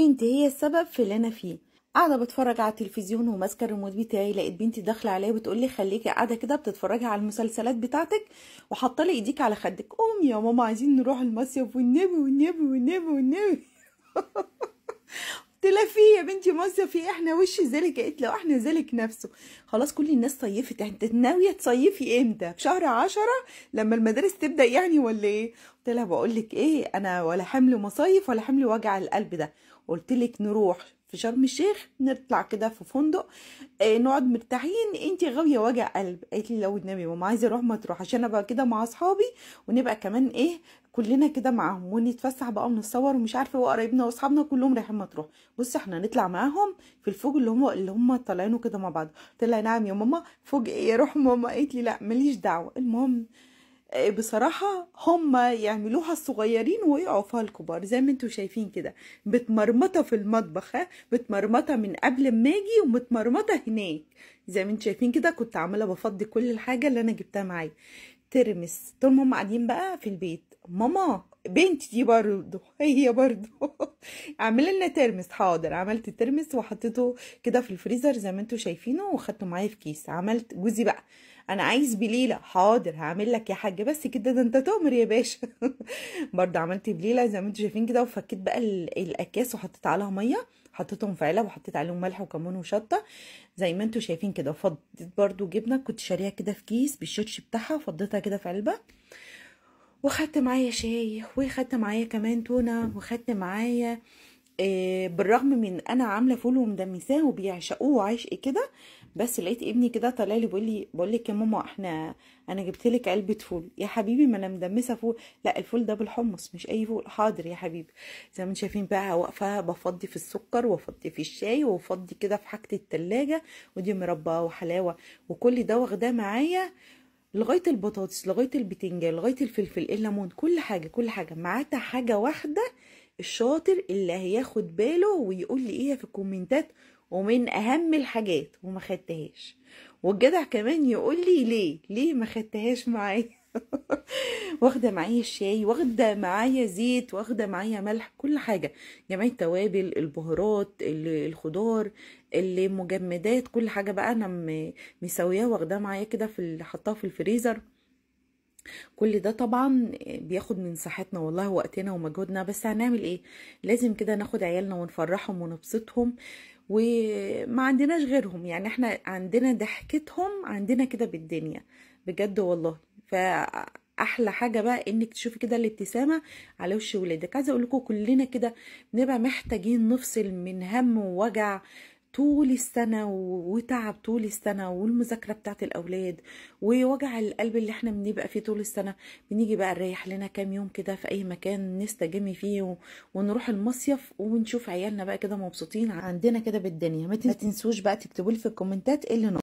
بنتي هي السبب في اللي انا فيه. قاعده بتفرج على التلفزيون وماسكه الريموت بتاعي، لقيت بنتي داخله عليا بتقول لي خليكي قاعده كده بتتفرجي على المسلسلات بتاعتك وحاطه لي ايديك على خدك. قومي يا ماما عايزين نروح المصيف والنبي والنبي والنبي والنبي. قلت لها في يا بنتي مصيف ايه؟ احنا وش ذلك؟ قالت لو احنا ذلك نفسه. خلاص كل الناس صيفت، انت ناويه تصيفي امتى؟ في شهر 10 لما المدارس تبدا يعني ولا ايه؟ قلت لها بقول لك ايه، انا ولا حمل مصايف ولا حمل وجع القلب ده. قلت لك نروح في شرم الشيخ، نطلع كده في فندق، نقعد مرتاحين. انت غاويه وجع قلب. قالت لي لو النبي ماما عايزه اروح مطروح عشان ابقى كده مع اصحابي، ونبقى كمان ايه كلنا كده معاهم ونتفسح بقى ونتصور ومش عارفه، وقرايبنا واصحابنا كلهم رايحين مطروح. بص احنا هنطلع معاهم في الفوج اللي هم طالعينه كده مع بعض. قلت لها نعم يا ماما. فوج ايه يا روح ماما؟ قالت لي لا ماليش دعوه. المهم بصراحة هم يعملوها الصغيرين ويقعوا فيها الكبار زي ما انتوا شايفين كده. بتمرمطة في المطبخ، ها بتمرمطة من قبل ما اجي ومتمرمطة هناك زي ما انتوا شايفين كده. كنت عمالة بفضي كل الحاجة اللي انا جبتها معايا. ترمس طول ما هم قاعدين بقى في البيت، ماما بنتي دي برضه هي برضه اعمل لنا ترمس. حاضر، عملت ترمس وحطيته كده في الفريزر زي ما انتوا شايفينه، وخدته معايا في كيس. عملت جوزي بقى انا عايز بليله، حاضر هعمل لك يا حاج، بس كده ده انت تؤمر يا باشا. برضه عملت بليله زي ما انتوا شايفين كده، وفكيت بقى الاكياس وحطيت عليها ميه، حطيتهم في علب وحطيت عليهم ملح وكمون وشطه زي ما انتوا شايفين كده. وفضيت برضو جبنه كنت شاريها كده في كيس بالشيتش بتاعها، وفضيتها كده في علبه. وخدت معايا شاي، وخدت معايا كمان تونه، وخدت معايا بالرغم من انا عامله فول ومدمساه وبيعشقوه عشق كده، بس لقيت ابني كده طالع لي بيقول لك يا ماما انا جبت لك علبه فول. يا حبيبي ما انا مدمسه فول. لا الفول ده بالحمص مش اي فول. حاضر يا حبيبي. زي ما انتم شايفين بقى واقفه بفضي في السكر وافضي في الشاي وافضي كده في حاجه التلاجة، ودي مربى وحلاوه وكل ده واخداه معايا لغايه البطاطس لغايه البتنجان لغايه الفلفل الليمون، كل حاجه كل حاجه ما عدا حاجه واحده. الشاطر اللي هياخد باله ويقول لي ايه في الكومنتات ومن اهم الحاجات وما خدتهاش، والجدع كمان يقول لي ليه ما خدتهاش معايا. واخده معايا الشاي، واخده معايا زيت، واخده معايا ملح، كل حاجه، جميع التوابل، البهارات، الخضار، المجمدات، كل حاجه بقى انا مسوياها واخداها معايا كده حطاها في الفريزر. كل ده طبعا بياخد من صحتنا والله وقتنا ومجهودنا، بس هنعمل ايه؟ لازم كده ناخد عيالنا ونفرحهم ونبسطهم، وما عندناش غيرهم يعني. احنا عندنا ضحكتهم عندنا كده بالدنيا بجد والله. فاحلى حاجه بقى انك تشوفي كده الابتسامه على وش ولادك. عايزه اقول لكم كلنا كده بنبقى محتاجين نفصل من هم ووجع طول السنة وتعب طول السنة، والمذاكرة بتاعت الأولاد ووجع القلب اللي احنا بنبقى فيه طول السنة. بنيجي بقى نريح لنا كام يوم كده في أي مكان نستجم فيه ونروح المصيف ونشوف عيالنا بقى كده مبسوطين عندنا كده بالدنيا. ما تنسوش بقى تكتبوا لي في الكومنتات ايه اللي